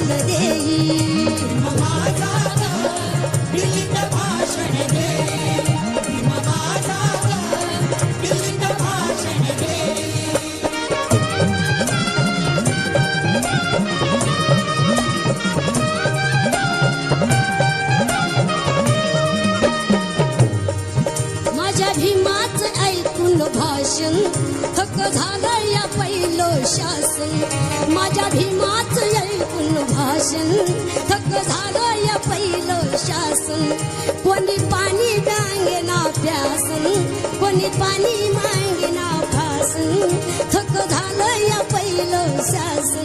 भाषण देई माझा दिल्लीत भाषण दे माझा दिल्लीत भाषण दे माझ्या भीमाच ऐकून भाषण थक झालं या पहिलं शासन माझ्या भीमाच ऐकून भाषण थक झालं या पहिलं शासन कोणी पाणी मागेना प्यासन कोणी पाणी मागेना फासन थक झालं या पहिलं शासन